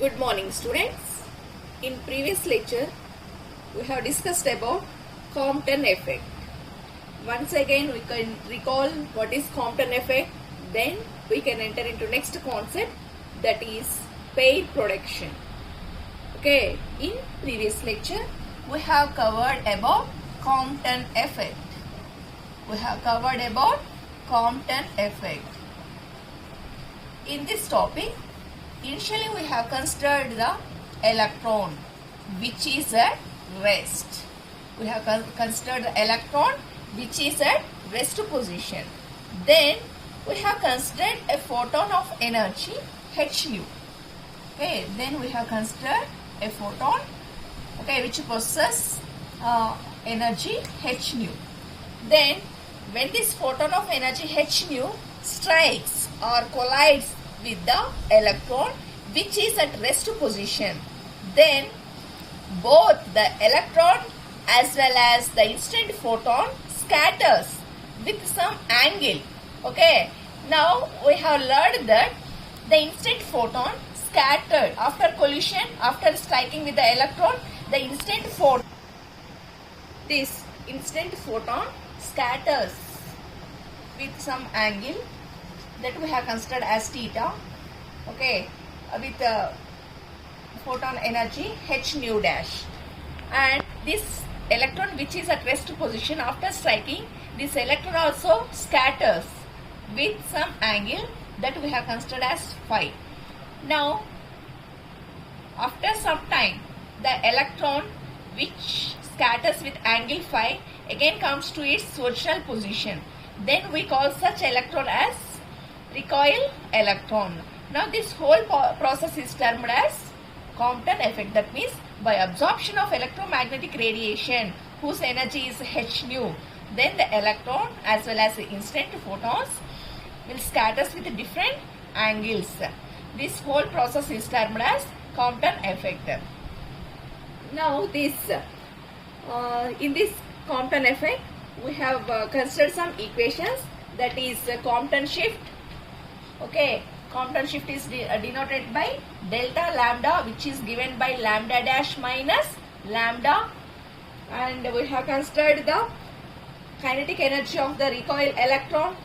Good morning, students. In previous lecture, we have discussed about Compton effect. Once again, we can recall what is Compton effect. Then we can enter into next concept, that is pair production. Okay, in previous lecture, we have covered about Compton effect. In this topic, initially we have considered the electron which is at rest. We have considered the electron which is at rest position. Then we have considered a photon of energy h nu. Okay, then we have considered a photon, okay, which possesses energy h nu. Then when this photon of energy h nu strikes or collides with the electron which is at rest position, then both the electron as well as the incident photon scatters with some angle. Okay, now we have learned that the incident photon scattered after collision, after striking with the electron, the incident photon scatters with some angle that we have considered as theta, okay, with photon energy h nu dash. And this electron which is at rest position, after striking, this electron also scatters with some angle that we have considered as phi. Now, after some time, the electron which scatters with angle phi again comes to its original position. Then we call such electron as recoil electron. Now this whole process is termed as Compton effect. That means by absorption of electromagnetic radiation whose energy is h nu, then the electron as well as the incident photons will scatter with different angles. This whole process is termed as Compton effect. Now in this Compton effect, we have considered some equations, that is Compton shift. Okay, Compton shift is denoted by delta lambda, which is given by lambda dash minus lambda, and we have considered the kinetic energy of the recoil electron,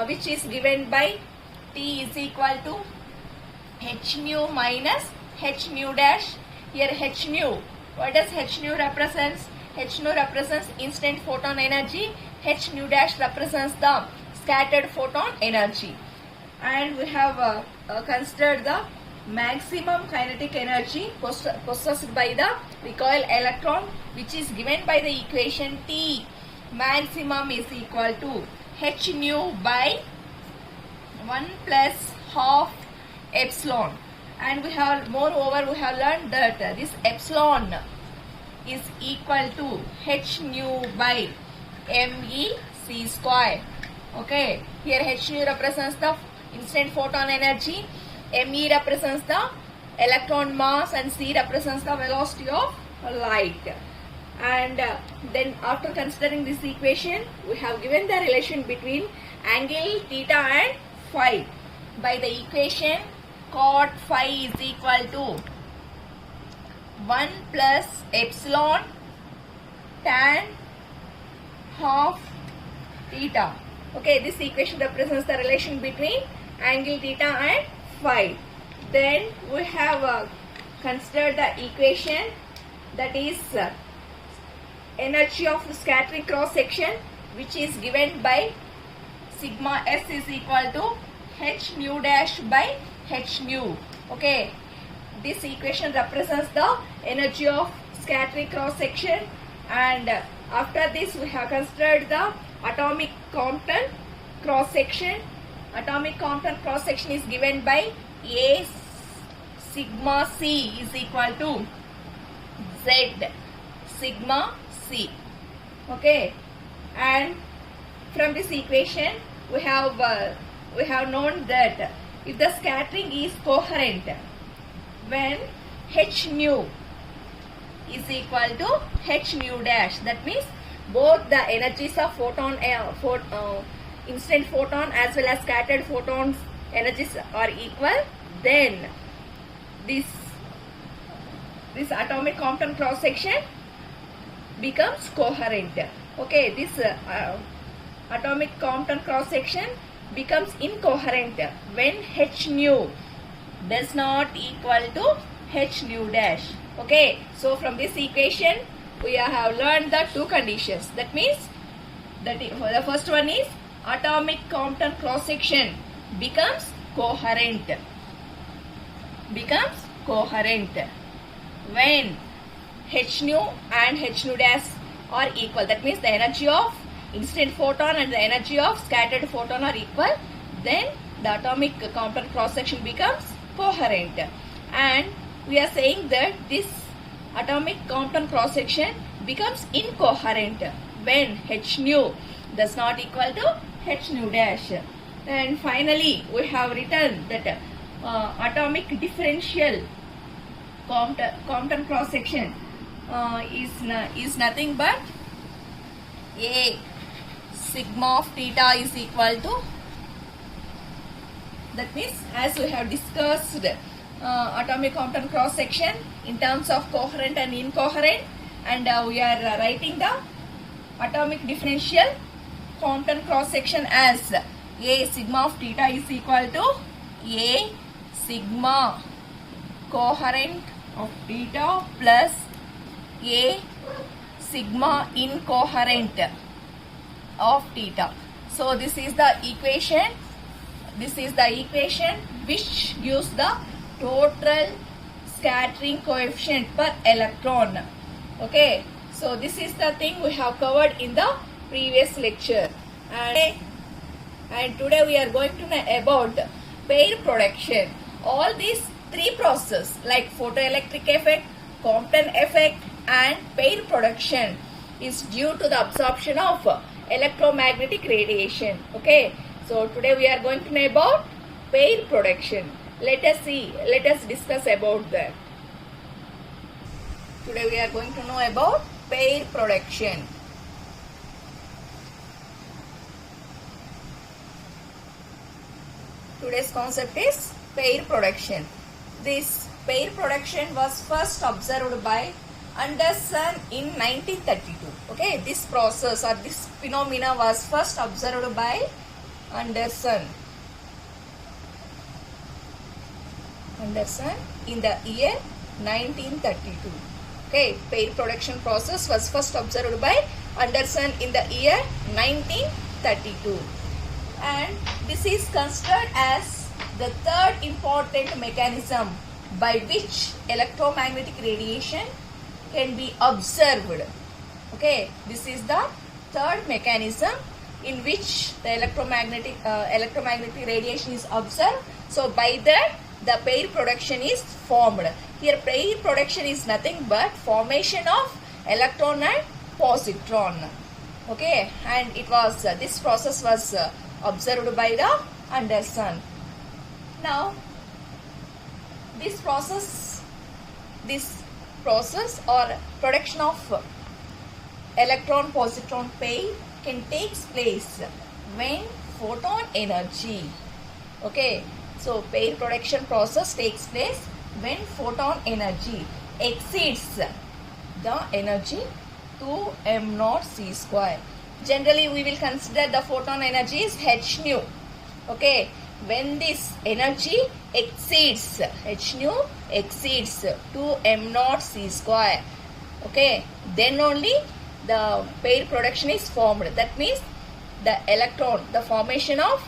which is given by T is equal to h nu minus h nu dash. Here h nu, what does h nu represents? H nu represents incident photon energy, h nu dash represents the scattered photon energy. And we have considered the maximum kinetic energy possessed by the recoil electron, which is given by the equation T maximum is equal to h nu by 1 plus half epsilon. And we have moreover we have learned that this epsilon is equal to h nu by me c square. Okay, here h nu represents the incident photon energy, me represents the electron mass, and c represents the velocity of light. And then after considering this equation, we have given the relation between angle theta and phi by the equation cot phi is equal to 1 plus epsilon tan half theta. Okay, this equation represents the relation between angle theta and phi. Then we have considered the equation, that is energy of scattering cross section, which is given by sigma s is equal to h nu dash by h nu. Okay, this equation represents the energy of scattering cross section. And after this we have considered the atomic Compton cross section. Atomic Compton cross section is given by A sigma c is equal to z sigma c. Okay, and from this equation we have known that if the scattering is coherent, when h nu is equal to h nu dash, that means both the energies of incident photon as well as scattered photons energies are equal, then this this atomic Compton cross section becomes coherent. Okay, this atomic Compton cross section becomes incoherent when h nu does not equal to h nu dash. Okay, so from this equation we have learned the two conditions. That means that the first one is atomic Compton cross section becomes coherent. Becomes coherent when h nu and h nu dash are equal. That means the energy of incident photon and the energy of scattered photon are equal. Then the atomic Compton cross section becomes coherent. And we are saying that this atomic Compton cross section becomes incoherent when h nu does not equal to h nu dash. And finally we have written that atomic differential Compton cross section is nothing but a sigma of theta is equal to, that means as we have discussed atomic Compton cross section in terms of coherent and incoherent, and we are writing the atomic differential Compton cross section as a sigma of theta is equal to a sigma coherent of theta plus a sigma incoherent of theta. So this is the equation. This is the equation which gives the total scattering coefficient per electron. Okay, so this is the thing we have covered in the previous lecture, and today we are going to know about pair production. All these three processes like photoelectric effect, Compton effect and pair production is due to the absorption of electromagnetic radiation. Okay, so today we are going to know about pair production. Let us discuss about that. Today we are going to know about pair production. Today's concept is pair production. This pair production was first observed by Anderson in 1932. Okay, this process or this phenomena was first observed by Anderson in the year 1932. Okay, pair production process was first observed by Anderson in the year 1932. And this is considered as the third important mechanism by which electromagnetic radiation can be observed. Okay, this is the third mechanism in which the electromagnetic radiation is observed. So by that the pair production is formed. Here pair production is nothing but formation of electron and positron. Okay, and it was this process was observed by the Anderson. Now this process or production of electron positron pair can take place when photon energy, okay, so pair production process takes place when photon energy exceeds the energy 2m0 c square. Generally we will consider the photon energy is h nu. Okay, when this energy exceeds h nu exceeds 2m0 c square, okay, then only the pair production is formed. That means the formation of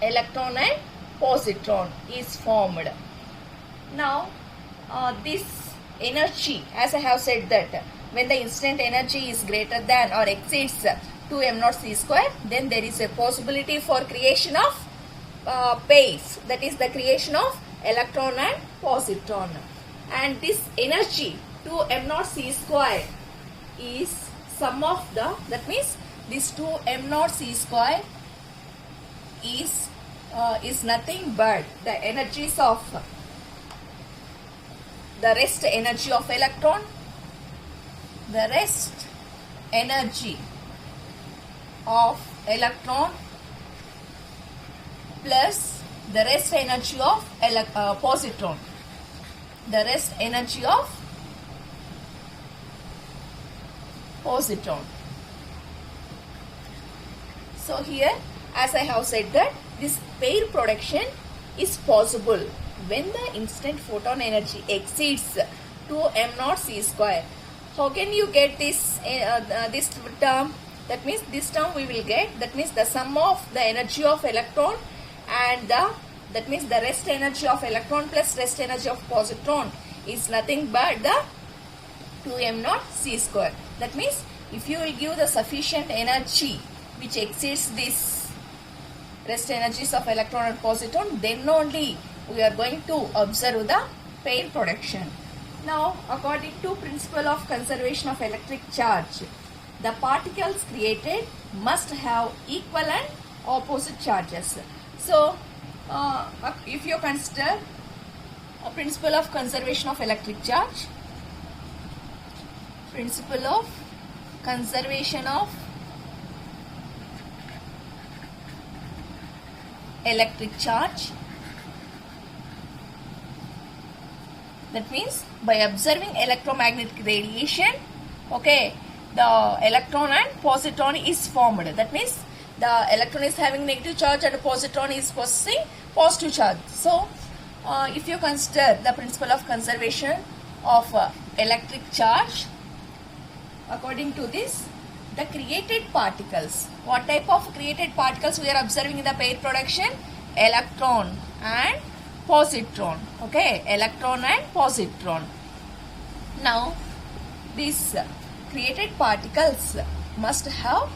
electron and positron is formed. Now this energy, as I have said that when the incident energy is greater than or exceeds 2m0 c square, then there is a possibility for creation of pairs, that is the creation of electron and positron. And this energy 2m0 c square is sum of the, that means this 2m0 c square is nothing but the energies of the rest energy of electron, the rest energy of electron plus the rest energy of positron. the rest energy of positron. So here, as I have said that this pair production is possible when the instant photon energy exceeds 2 m0 c square. How can you get this this term? That means this term we will get. That means the sum of the energy of electron and that means the rest energy of electron plus rest energy of positron is nothing but the 2 m0 c square. That means if you will give the sufficient energy which exceeds this rest energies of electron and positron, then only we are going to observe the pair production. Now, according to principle of conservation of electric charge, the particles created must have equal and opposite charges. So, if you consider a principle of conservation of electric charge, principle of conservation of electric charge, that means by observing electromagnetic radiation, okay, the electron and positron is formed. That means the electron is having negative charge and the positron is possessing positive charge. So if you consider the principle of conservation of electric charge, according to this, the created particles, what type of created particles we are observing in the pair production? Electron and positron. Okay, electron and positron. Now, these created particles must have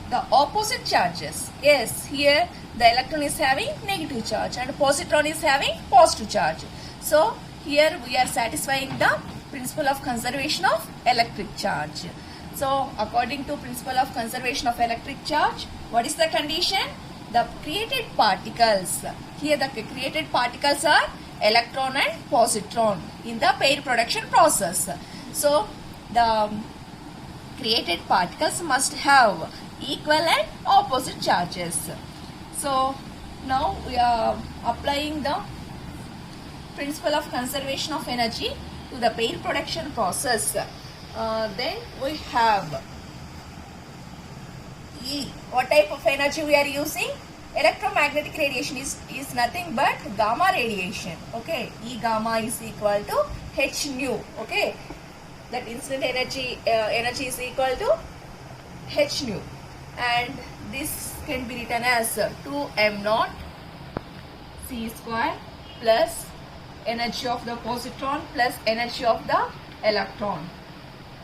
the opposite charges. Yes, here the electron is having negative charge and positron is having positive charge. So, here we are satisfying the principle of conservation of electric charge. So, according to principle of conservation of electric charge, what is the condition? The created particles, here the created particles are electron and positron in the pair production process. So, the created particles must have equal and opposite charges. So, now we are applying the principle of conservation of energy to the pair production process. Then we have E. What type of energy we are using? Electromagnetic radiation is nothing but gamma radiation. Okay, E gamma is equal to H nu. Okay, that instant energy is equal to H nu, and this can be written as 2 m0 c square plus energy of the positron plus energy of the electron.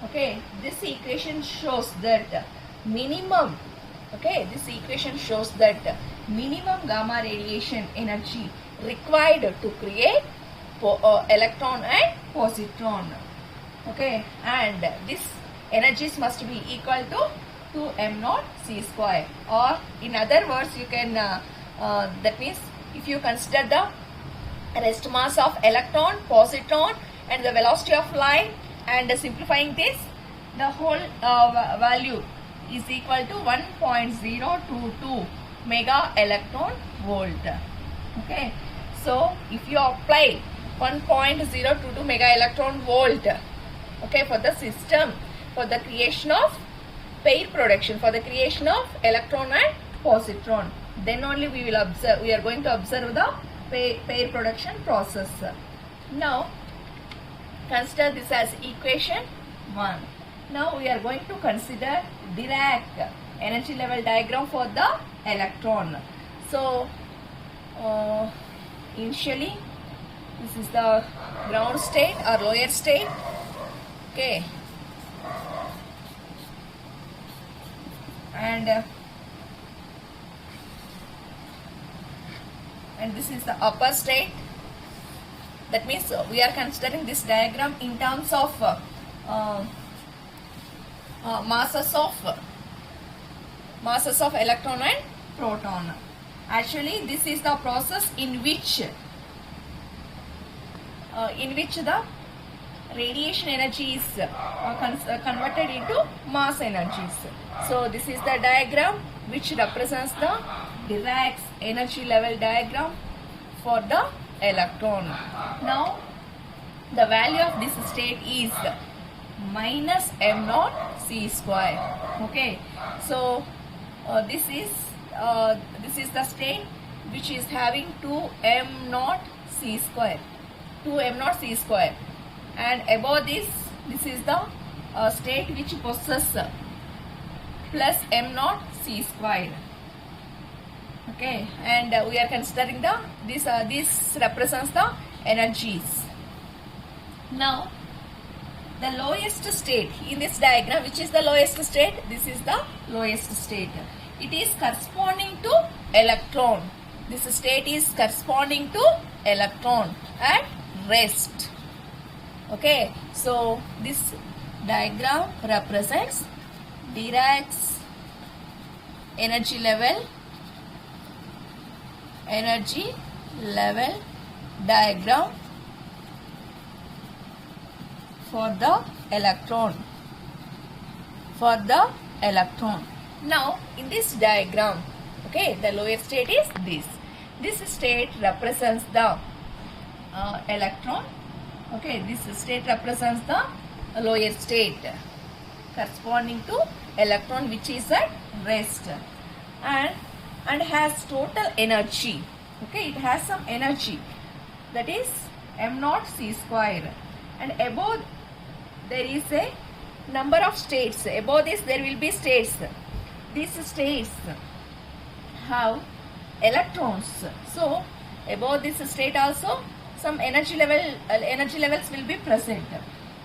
Okay, this equation shows that minimum, okay, this equation shows that minimum gamma radiation energy required to create electron and positron. Okay, and this energies must be equal to 2 m0 c square, or in other words you can that means if you consider the rest mass of electron, positron and the velocity of light, and simplifying this, the whole value is equal to 1.022 mega electron volt. Okay, so if you apply 1.022 mega electron volt, okay, for the system, for the creation of pair production, for the creation of electron and positron, then only we are going to observe the pair production process. Now, consider this as equation 1. Now we are going to consider Dirac energy level diagram for the electron. So, initially this is the ground state or lower state. Okay, and this is the upper state. That means we are considering this diagram in terms of masses of electron and proton. Actually, this is the process in which the radiation energy is converted into mass energies. So this is the diagram which represents the Dirac's energy level diagram for the electron. Now the value of this state is minus m naught c square. Okay, so this is the state which is having 2m naught c square, 2m naught c square, and above this is the state which possesses plus m naught c square. Okay, and we are considering this represents the energies. Now the lowest state in this diagram, which is the lowest state? This is the lowest state. It is corresponding to electron. This state is corresponding to electron at rest. Okay, so this diagram represents Dirac's energy level diagram for the electron. Now in this diagram, okay, the lowest state is this. This state represents the electron. Okay, this state represents the lowest state corresponding to electron, which is at rest, and has total energy. Okay, it has some energy, that is m naught c square, and above there is a number of states. Above this there will be states. These states have electrons. So above this state also some energy levels will be present.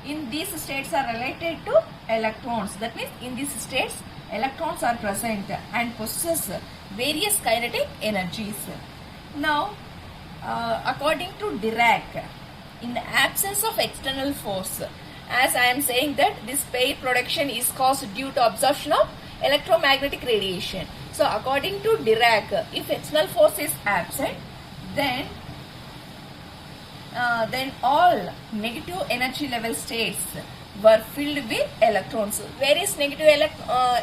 In these states are related to electrons. That means in these states electrons are present and possess various kinetic energies. Now according to Dirac, in the absence of external force, as I am saying that this pair production is caused due to absorption of electromagnetic radiation. So according to Dirac, if external force is absent, then all negative energy level states were filled with electrons. Where is negative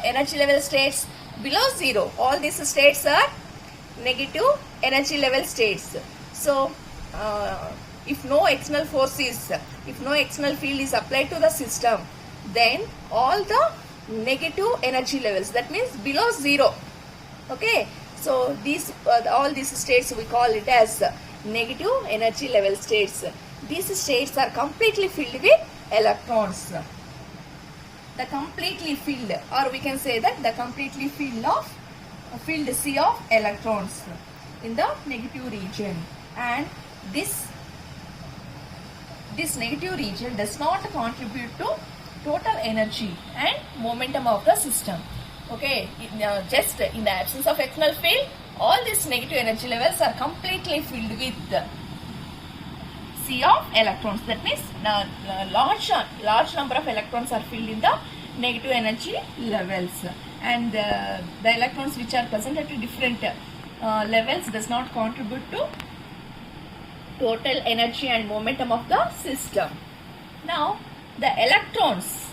energy level states? Below zero. All these states are negative energy level states. So if no external field is applied to the system, then all the negative energy levels, that means below zero. Okay, so these all these states we call it as negative energy level states. These states are completely filled with electrons. The completely filled, or we can say that the completely filled sea of electrons in the negative region, and this negative region does not contribute to total energy and momentum of the system. Okay, just in the absence of external field, all these negative energy levels are completely filled with the sea of electrons. That means large number of electrons are filled in the negative energy levels, and the electrons which are present at different levels does not contribute to total energy and momentum of the system. Now the electrons,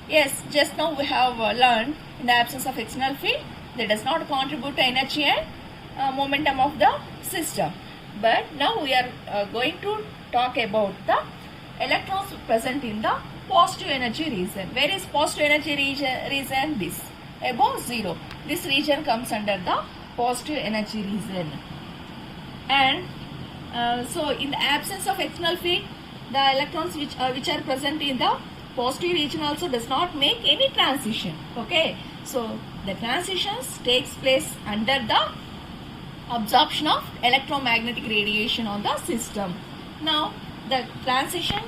yes, just now we have learned in the absence of external field, they does not contribute to energy and momentum of the system. But now we are going to talk about the electrons present in the positive energy region. Where is positive energy region? This above zero. This region comes under the positive energy region. And so in the absence of external field, the electrons which are present in the positive region also does not make any transition. Okay, so the transitions takes place under the absorption of electromagnetic radiation on the system. Now the transition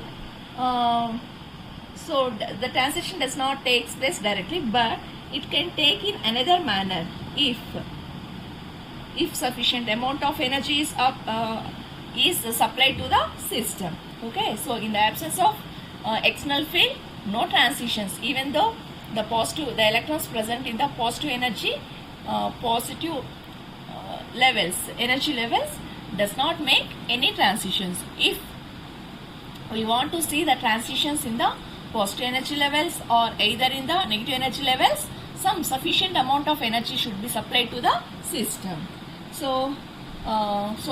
the transition does not take place directly, but it can take in another manner if sufficient amount of energy is supplied to the system. Okay, so in the absence of external field, no transitions, even though the electrons present in the positive energy energy levels does not make any transitions. If we want to see the transitions in the positive energy levels or either in the negative energy levels, some sufficient amount of energy should be supplied to the system. So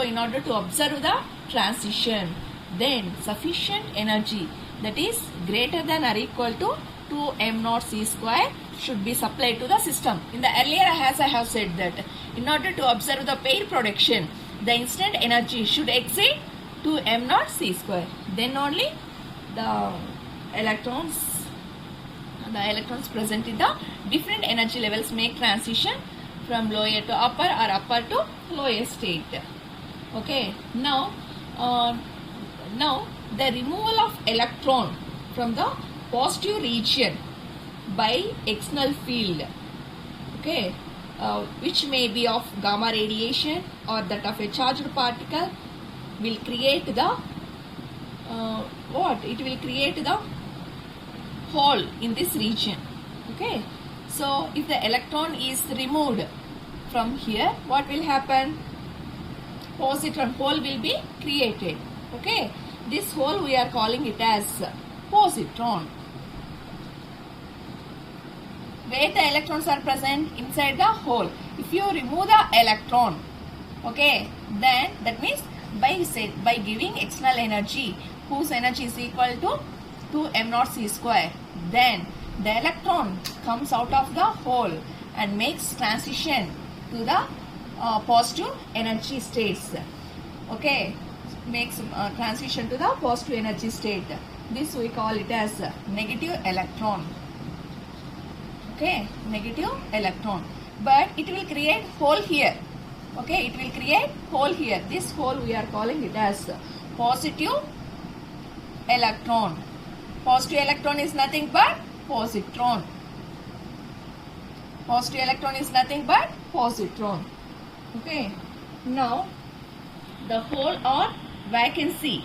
in order to observe the transition, then sufficient energy, that is greater than or equal to 2 m naught c square, should be supplied to the system. In the earlier, as I have said, that in order to observe the pair production, the instant energy should exceed 2 m naught c square. Then only the electrons present in the different energy levels make transition from lower to upper or upper to lower state. Okay, now the removal of electron from the positive region by external field, okay, which may be of gamma radiation or that of a charged particle, will create the it will create the hole in this region. Okay, so if the electron is removed from here, what will happen? Positron hole will be created. Okay, this hole we are calling it as positron. Where the electrons are present? Inside the hole. If you remove the electron, okay, then that means by giving external energy, whose energy is equal to 2 m naught c square, then the electron comes out of the hole and makes transition to the positive energy states. Okay, makes transition to the positive energy state. This we call it as negative electron. Okay, negative electron. But it will create hole here. Okay, it will create hole here. This hole we are calling it as positive electron. Positive electron is nothing but positron. Positive electron is nothing but positron. Okay, now the hole or vacancy,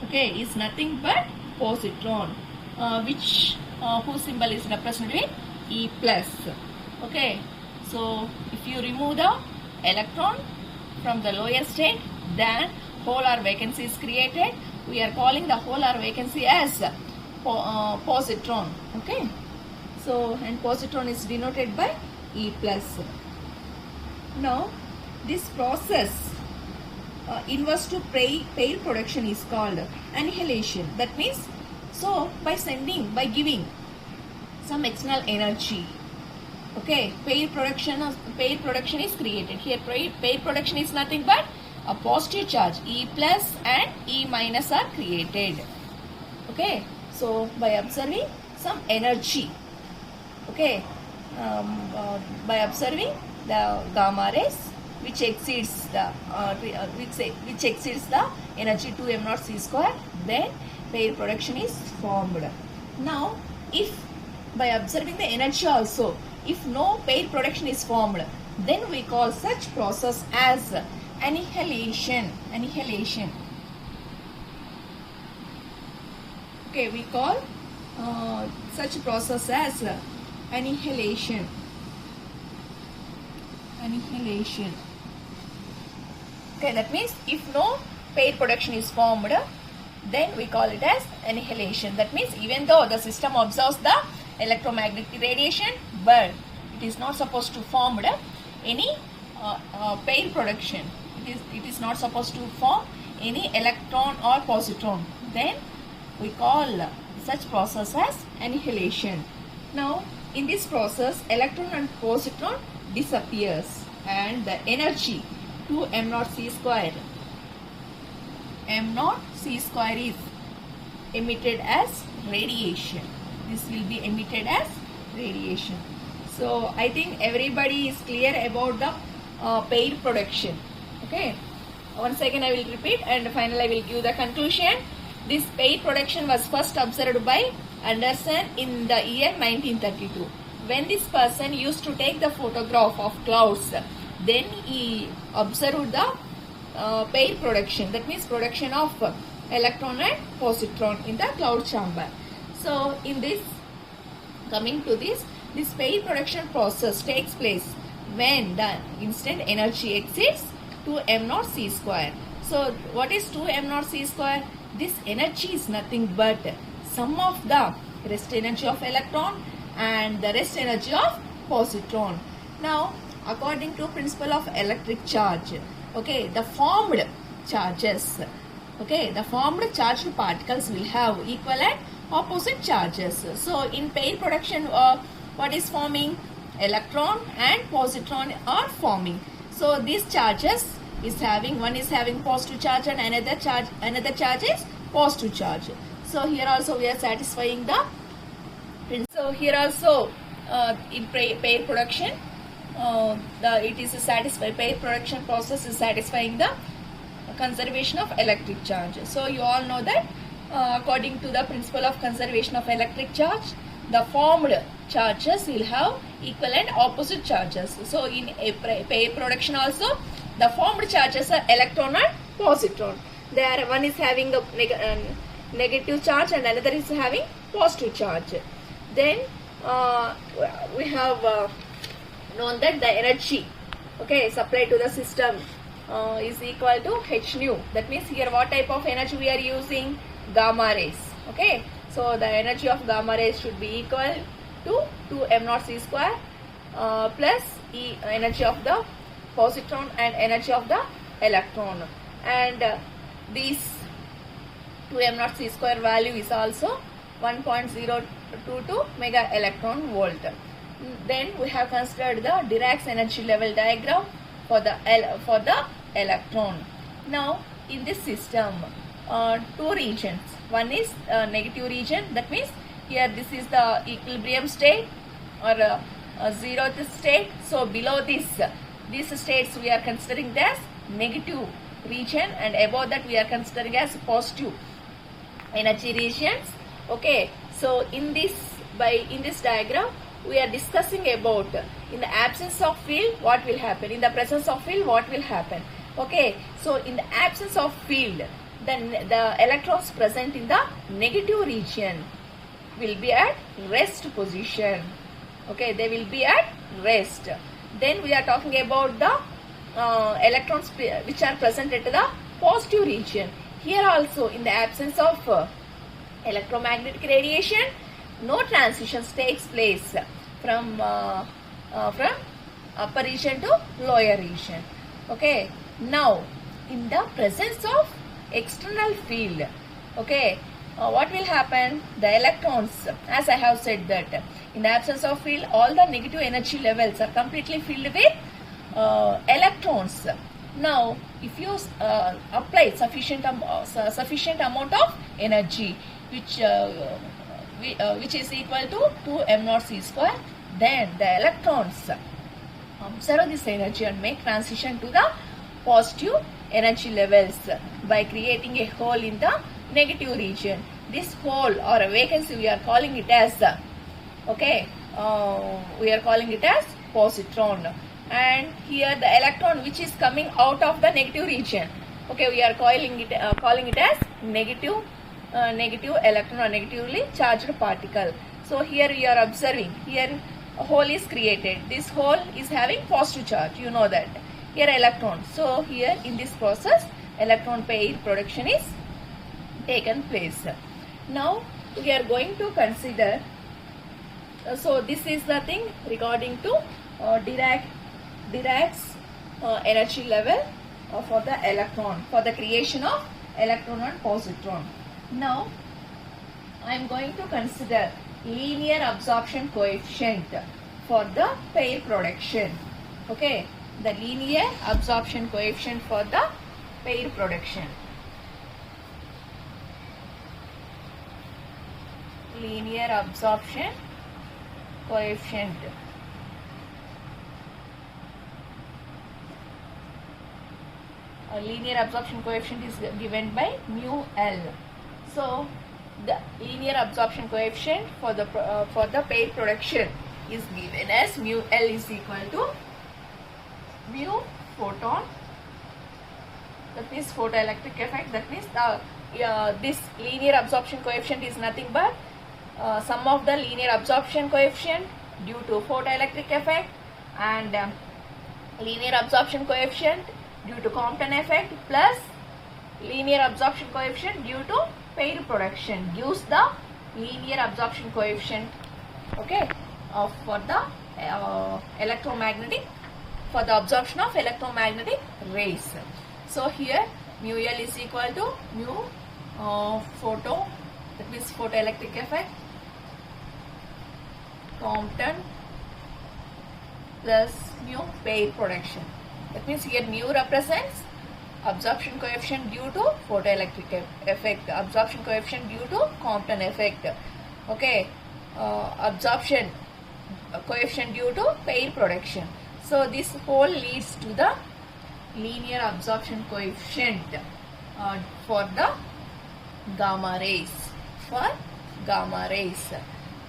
okay, is nothing but positron, whose symbol is represented with E plus. Okay, so if you remove the electron from the lower state, then hole or vacancy is created. We are calling the hole or vacancy as positron. Okay, so and positron is denoted by E plus. Now this process inverse to pair production is called annihilation. That means, so by giving some external energy, okay, pair production is created. Here pair production is nothing but a positive charge, E plus and E minus are created. Okay, so by observing some energy, okay, by observing the gamma rays which exceeds the energy 2 m naught c square, then pair production is formed. Now if by observing the energy also, if no pair production is formed, then we call such process as annihilation. Okay, we call such process as annihilation. Okay, that means if no pair production is formed, then we call it as annihilation. That means even though the system observes the electromagnetic radiation, but it is not supposed to form any pair production. It is not supposed to form any electron or positron. Then we call such process as annihilation. Now in this process, electron and positron disappears and the energy 2 m naught c square. M naught c square is emitted as radiation. This will be emitted as radiation. So I think everybody is clear about the pair production. Okay, once again I will repeat and finally I will give the conclusion. This pair production was first observed by Anderson in the year 1932. When this person used to take the photograph of clouds, then he observed the pair production, that means production of electron and positron in the cloud chamber. So in this, coming to this pair production process takes place when the instant energy exceeds 2 m naught c square. So what is 2 m naught c square? This energy is nothing but sum of the rest energy of electron and the rest energy of positron. Now according to principle of electric charge, okay, the formed charges Okay, the formed charged particles will have equal and opposite charges. So in pair production, what is forming? Electron and positron are forming. So these charges is having, one is having positive charge and another charge is positive charge. So here also we are satisfying the. So here also in pair production, it is a pair production process is satisfying the conservation of electric charge. So you all know that according to the principle of conservation of electric charge, the formed charges will have equal and opposite charges. So in a pair production also, the formed charges are electron and positron. There one is having a negative charge and another is having positive charge. Then we have known that the energy, okay, supplied to the system is equal to h nu. That means here what type of energy we are using? Gamma rays. Okay, so the energy of gamma rays should be equal to 2m0 c² plus energy of the positron and energy of the electron, and this 2m0 c² value is also 1.022 mega electron volt. Then we have considered the Dirac's energy level diagram for the electron. Now in this system, two regions. One is negative region. That means here this is the equilibrium state or a zeroth state. So below these states we are considering as negative region, and above that we are considering as positive energy regions. Okay, so in this diagram we are discussing about in the absence of field what will happen, in the presence of field what will happen. Okay, so in the absence of field, then the electrons present in the negative region will be at rest position. Okay, they will be at rest. Then we are talking about the electrons which are present at the positive region. Here also in the absence of electromagnetic radiation, no transitions takes place from upper region to lower region. Okay, now in the presence of external field, okay, what will happen? The electrons, as I have said that in the absence of field, all the negative energy levels are completely filled with electrons. Now if you apply sufficient amount of energy which is equal to 2m0 c², then the electrons observe this energy and make transition to the positive energy levels by creating a hole in the negative region. This hole or a vacancy we are calling it as positron, and here the electron which is coming out of the negative region, okay, we are calling it as negative electron or negatively charged particle. So here we are observing, here a hole is created. This hole is having positive charge, you know that. Here electron. So here in this process electron pair production is taken place. Now we are going to consider, so this is the thing regarding to Dirac's energy level for the electron, for the creation of electron and positron. Now I am going to consider linear absorption coefficient for the pair production. Okay, the linear absorption coefficient for the pair production. Linear absorption coefficient. A linear absorption coefficient is given by mu L. So the linear absorption coefficient for the pair production is given as mu L is equal to mu photon, that means photoelectric effect. That means this linear absorption coefficient is nothing but sum of the linear absorption coefficient due to photoelectric effect and linear absorption coefficient due to Compton effect plus linear absorption coefficient due to pair production gives the linear absorption coefficient, okay, for the for the absorption of electromagnetic rays. So here mu L is equal to mu photo, that means photoelectric effect, Compton plus mu pair production. That means here mu represents absorption coefficient due to photoelectric effect, absorption coefficient due to Compton effect. Okay, absorption coefficient due to pair production. So this whole leads to the linear absorption coefficient for the gamma rays. For gamma rays.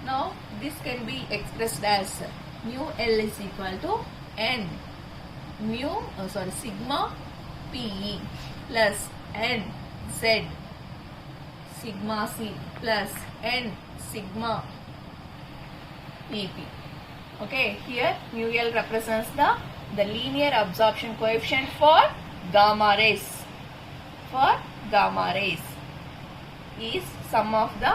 Now this can be expressed as mu L is equal to n sigma PE plus n Z sigma C plus n sigma PP. Okay, here mu L represents the linear absorption coefficient for gamma rays. For gamma rays is sum of the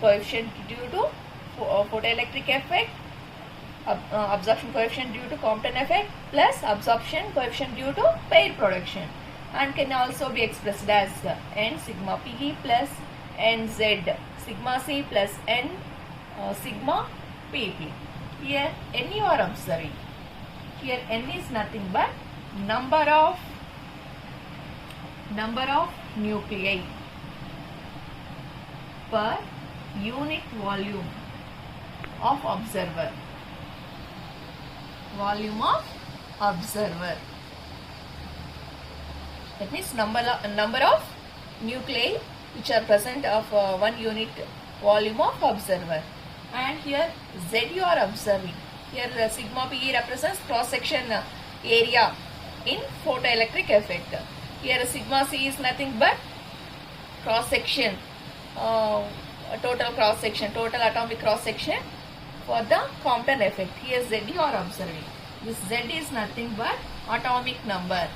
coefficient due to photoelectric effect, absorption coefficient due to Compton effect plus absorption coefficient due to pair production, and can also be expressed as n sigma PE plus nz sigma C plus n sigma PP. Here n you are observing. Here n is nothing but number of nuclei per unit volume of observer. Volume of observer. That means number of nuclei which are present of 1 unit volume of observer. And here Z you are observing. Here sigma PE represents cross section area in photoelectric effect. Here sigma C is nothing but cross section, total atomic cross section for the Compton effect. Here Z you are observing. This Z is nothing but atomic number.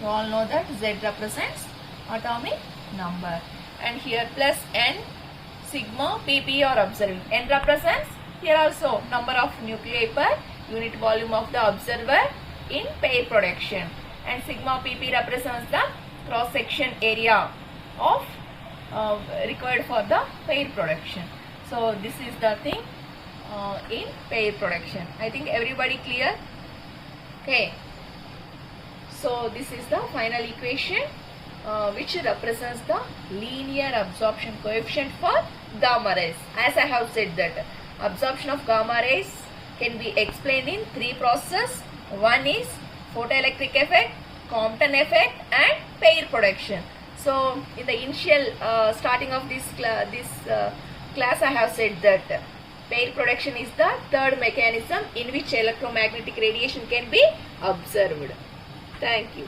You all know that Z represents atomic number. And here plus n sigma PP you are observing. N represents here also number of nuclei per unit volume of the observer in pair production. And sigma PP represents the cross section area of required for the pair production. So this is the thing in pair production. I think everybody clear? Okay. So this is the final equation which represents the linear absorption coefficient for gamma rays. As I have said that absorption of gamma rays can be explained in 3 processes. One is photoelectric effect, Compton effect and pair production. So in the initial starting of this class I have said that pair production is the third mechanism in which electromagnetic radiation can be observed. Thank you.